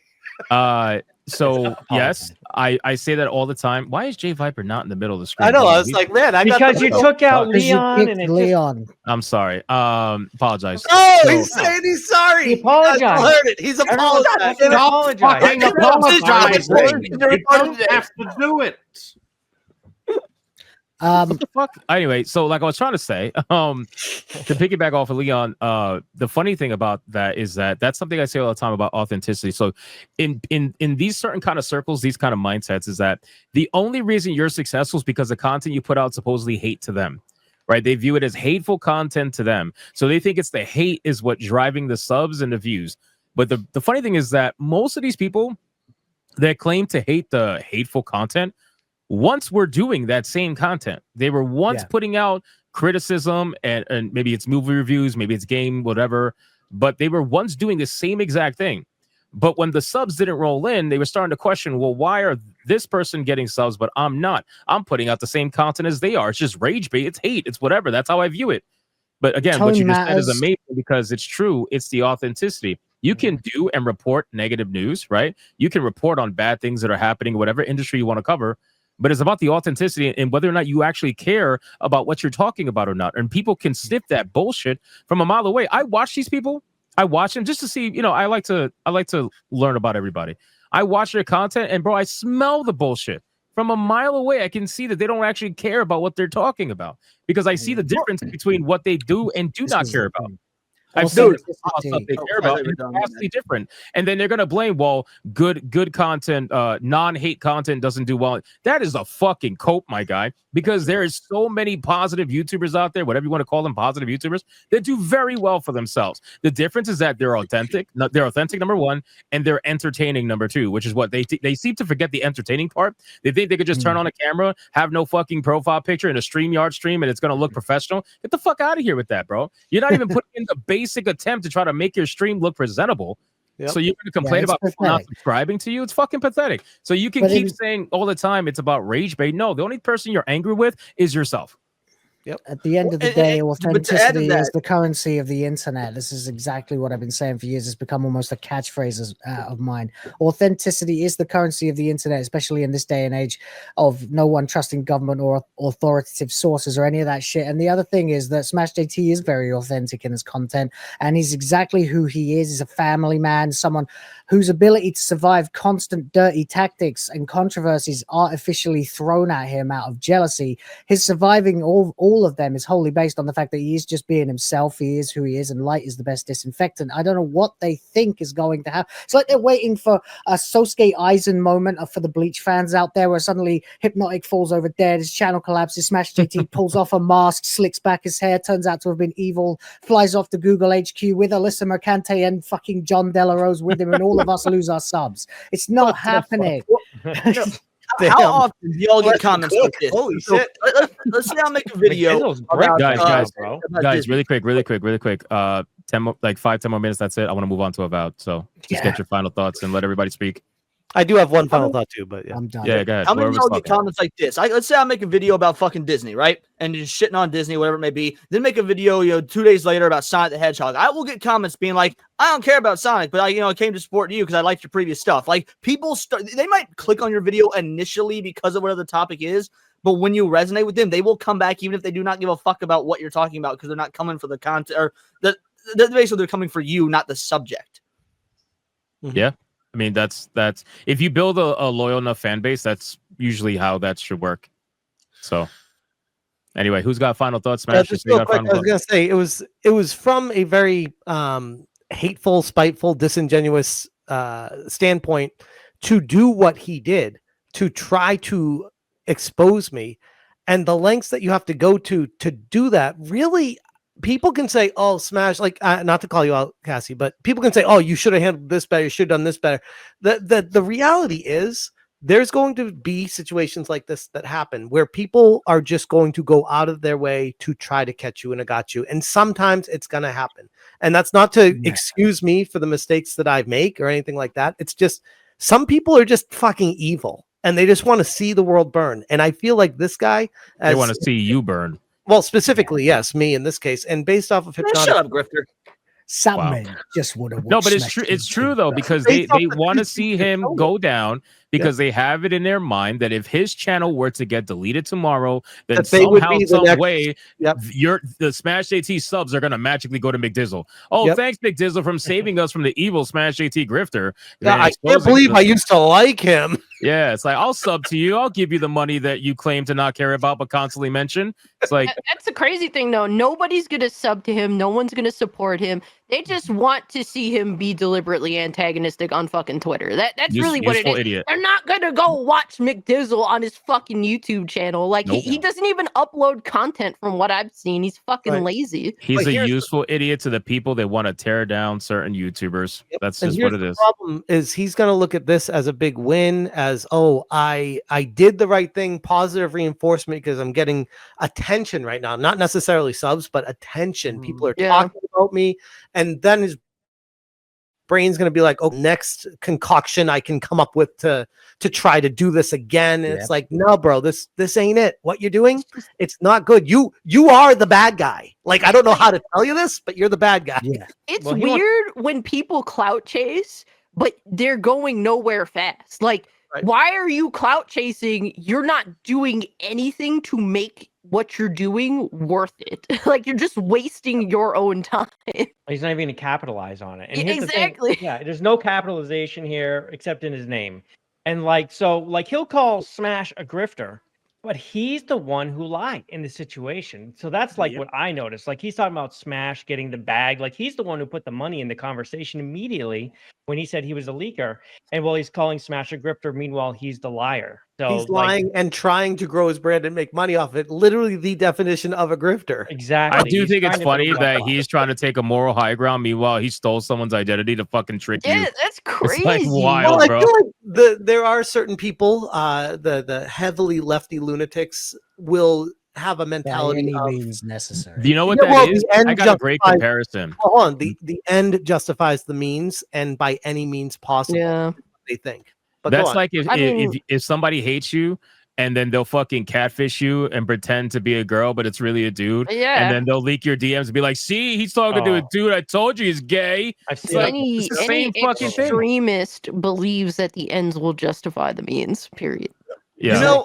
So yes, I say that all the time. Why is Jay Viper not in the middle of the screen? I know. I was like, man, because you took out Leon and Leon. I'm sorry. Apologize. Oh, he's saying he's sorry. He apologized. I heard it. He's apologized. You don't have to do it. What the fuck? Anyway, so like I was trying to say, to piggyback off of Leon, the funny thing about that is that that's something I say all the time about authenticity. So in these certain kind of circles, these kind of mindsets, is that the only reason you're successful is because the content you put out supposedly hate to them, right? They view it as hateful content to them. So they think it's the hate is what driving the subs and the views. But the funny thing is that most of these people that claim to hate the hateful content once we're doing that same content. They were once putting out criticism and maybe it's movie reviews, maybe it's game, whatever, but they were once doing the same exact thing. But when the subs didn't roll in, they were starting to question, well, why are this person getting subs, but I'm not? I'm putting out the same content as they are. It's just rage bait. It's hate. It's whatever. That's how I view it. But again, what you just said is amazing because it's true. It's the authenticity. You can do and report negative news, right? You can report on bad things that are happening, whatever industry you want to cover. But it's about the authenticity and whether or not you actually care about what you're talking about or not. And people can sniff that bullshit from a mile away. I watch these people. I watch them just to see, I like to learn about everybody. I watch their content and bro, I smell the bullshit from a mile away. I can see that they don't actually care about what they're talking about because I see the difference between what they do and do not care about. I've seen stuff they care about. It's vastly different. And then they're gonna blame, well, good content, non-hate content doesn't do well. That is a fucking cope, my guy, because there is so many positive YouTubers out there, whatever you want to call them, positive YouTubers, that do very well for themselves. The difference is that they're authentic. They're authentic, number one, and they're entertaining, number two, which is what they seem to forget the entertaining part. They think they could just turn on a camera, have no fucking profile picture in a StreamYard stream, and it's gonna look professional. Get the fuck out of here with that, bro. You're not even putting in the basic attempt to try to make your stream look presentable. So you're going to complain about people not subscribing to you? It's fucking pathetic. So you can keep saying all the time it's about rage bait. No, the only person you're angry with is yourself. At the end of the day, authenticity is the currency of the internet. This is exactly what I've been saying for years. It's become almost a catchphrase of mine. Authenticity is the currency of the internet, especially in this day and age of no one trusting government or authoritative sources or any of that shit. And the other thing is that SmashJT is very authentic in his content, and he's exactly who he is. He's a family man, someone whose ability to survive constant dirty tactics and controversies artificially thrown at him out of jealousy. His surviving all of them is wholly based on the fact that he is just being himself. He is who he is, and light is the best disinfectant. I don't know what they think is going to happen. It's like they're waiting for a Sosuke Aizen moment for the Bleach fans out there, where suddenly Hypnotic falls over dead, his channel collapses, SmashJT pulls off a mask, slicks back his hair, turns out to have been evil, flies off to Google HQ with Alyssa Mercante and fucking John Delarose with him, and all of us lose our subs. It's not happening. How Damn. often do y'all get comments like this? Holy So, shit. let's say I'll make a video McDizzle's great, about, guys, about guys, Disney. really quick. 5-10 more minutes. That's it. I want to move on to Avowed. So just get your final thoughts and let everybody speak. I do have one final thought too, but yeah. I'm done. Yeah, go ahead. How many of Whoever's y'all get talking. comments like this? Let's say I make a video about fucking Disney, right? And just shitting on Disney, whatever it may be. Then make a video, 2 days later about Sonic the Hedgehog. I will get comments being like, I don't care about Sonic, but I came to support you because I liked your previous stuff. Like people they might click on your video initially because of whatever the topic is, but when you resonate with them, they will come back even if they do not give a fuck about what you're talking about because they're not coming for the content or basically they're coming for you, not the subject. Yeah. I mean, that's if you build a loyal enough fan base, that's usually how that should work. So anyway, who's got final thoughts? Smash. Just real quick, I was gonna say it was from a very hateful, spiteful, disingenuous standpoint to do what he did, to try to expose me, and the lengths that you have to go to do that. Really, people can say, oh, Smash, like not to call you out, Cassie, but people can say, oh, you should have handled this better, you should have done this better. The reality is there's going to be situations like this that happen where people are just going to go out of their way to try to catch you in a got you. And sometimes it's going to happen. And that's not to excuse me for the mistakes that I make or anything like that. It's just some people are just fucking evil and they just want to see the world burn. And I feel like this guy, they want to see you burn. Well, specifically, yes, me in this case, and based off of Hypnotic. Shut up, Grifter. Some men just would have. No, but it's true. It's true though, because they want to see him go down because they have it in their mind that if his channel were to get deleted tomorrow, then somehow, some way, the SmashJT subs are gonna magically go to McDizzle. Oh, thanks, McDizzle, from saving us from the evil SmashJT grifter. Yeah, I can't believe I used to like him. Yeah, it's like I'll sub to you. I'll give you the money that you claim to not care about, but constantly mention. It's like that's the crazy thing, though. Nobody's gonna sub to him. No one's gonna support him. They just want to see him be deliberately antagonistic on fucking Twitter. That's really what it is. Idiot. They're not gonna go watch McDizzle on his fucking YouTube channel. Like he doesn't even upload content from what I've seen. He's fucking lazy. He's a useful idiot to the people that want to tear down certain YouTubers. That's just what it is. The problem is he's gonna look at this as a big win, as I did the right thing, positive reinforcement because I'm getting attention right now, not necessarily subs, but attention. People are talking about me, and then his brain's going to be like, oh, next concoction I can come up with to try to do this again. And it's like, no, bro, this ain't it. What you're doing, it's not good. You are the bad guy. Like, I don't know how to tell you this, but you're the bad guy. Yeah. It's weird when people clout chase, but they're going nowhere fast. Like, why are you clout chasing? You're not doing anything to make what you're doing worth it. Like, you're just wasting your own time. He's not even going to capitalize on it. And exactly. There's no capitalization here except in his name. And he'll call Smash a grifter, but he's the one who lied in the situation. So that's what I noticed. Like, he's talking about Smash getting the bag. Like, he's the one who put the money in the conversation immediately when he said he was a leaker. And while he's calling Smash a grifter, meanwhile, he's the liar. So he's lying and trying to grow his brand and make money off of it. Literally the definition of a grifter. Exactly. I do think it's funny that he's trying to take a moral high ground. Meanwhile, he stole someone's identity to fucking trick you. Yeah, that's crazy. It's like wild, well, bro. I feel like there are certain people, the heavily lefty lunatics will have a mentality of means necessary. Do you know what that is? I got a great comparison. Hold on. The end justifies the means, and by any means possible. Yeah. They think. But that's like if somebody hates you and then they'll fucking catfish you and pretend to be a girl, but it's really a dude. Yeah. And then they'll leak your DMs and be like, see, he's talking to a dude. I told you he's gay. Any extremist believes that the ends will justify the means, period. Yeah.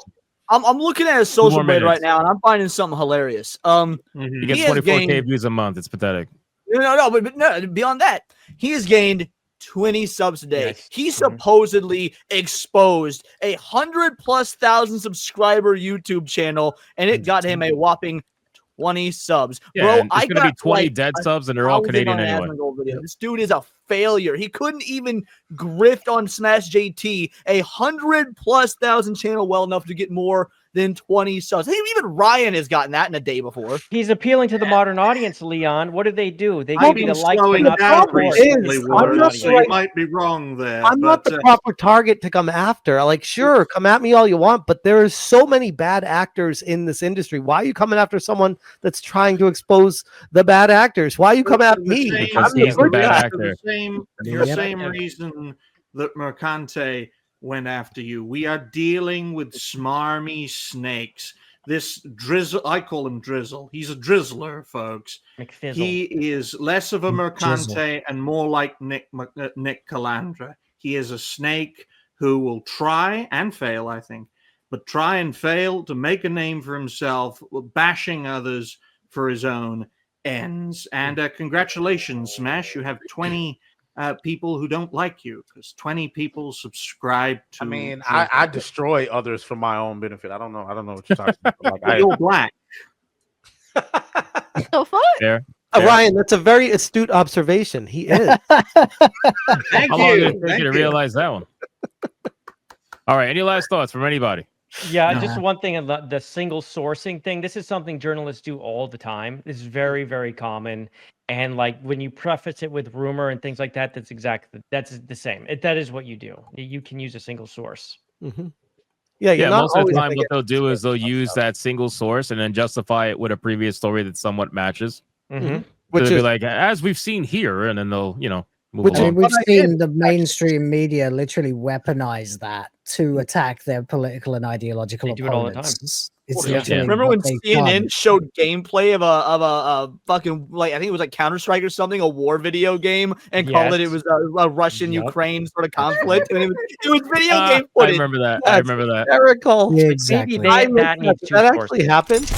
I'm looking at his social blade right now, and I'm finding something hilarious. He gets 24K views a month. It's pathetic. But beyond that, he has gained 20 subs a day. Yes. He supposedly exposed 100,000+ subscriber YouTube channel, and it got him a whopping 20 subs. Yeah, bro, I gonna be 20 dead subs, and they're all Canadian anyway. This dude is a failure. He couldn't even grift on SmashJT 100,000+ channel well enough to get more than 20 subs. I think even Ryan has gotten that in a day before. He's appealing to the modern audience, Leon. What do? They give I've you been the likes, but slowing not down the support. recently, I'm not so right. you might be wrong there. I'm not but, the proper target to come after. Like, sure, come at me all you want, but there are so many bad actors in this industry. Why are you coming after someone that's trying to expose the bad actors? Why are you coming at me? Because I'm he's the good bad guy. actor. The same reason that Mercante went after you. We are dealing with smarmy snakes. This drizzle, I call him Drizzle. He's a drizzler, folks. McFizzle. He is less of a Mercante and more like Nick Calandra. He is a snake who will try and fail, I think, but try and fail to make a name for himself, bashing others for his own ends. And congratulations, Smash. You have 20 people who don't like you because 20 people subscribe to. I mean, I destroy others for my own benefit. I don't know what you're talking about. Like, you're black. So fun. There. Ryan, that's a very astute observation. He is. Thank How long did you. it take Thank you to realize that one? All right. Any last thoughts from anybody? Yeah, just one thing, the single sourcing thing. This is something journalists do all the time. This is very, very common. And like when you preface it with rumor and things like that, that's the same. That is what you do. You can use a single source. Mm-hmm. Yeah, most of the time, what they'll do is they'll use that single source and then justify it with a previous story that somewhat matches. Mm-hmm. Which is be like, as we've seen here, and then they'll, move along. We've seen the mainstream media literally weaponize that to attack their political and ideological do it all the opponents. Remember when CNN showed gameplay of a fucking, like, I think it was like Counter-Strike or something, a war video game, and called it was a Russian-Ukraine sort of conflict, and it was video game footage. I remember that. I remember that. Hysterical. Yeah, exactly. That actually happened.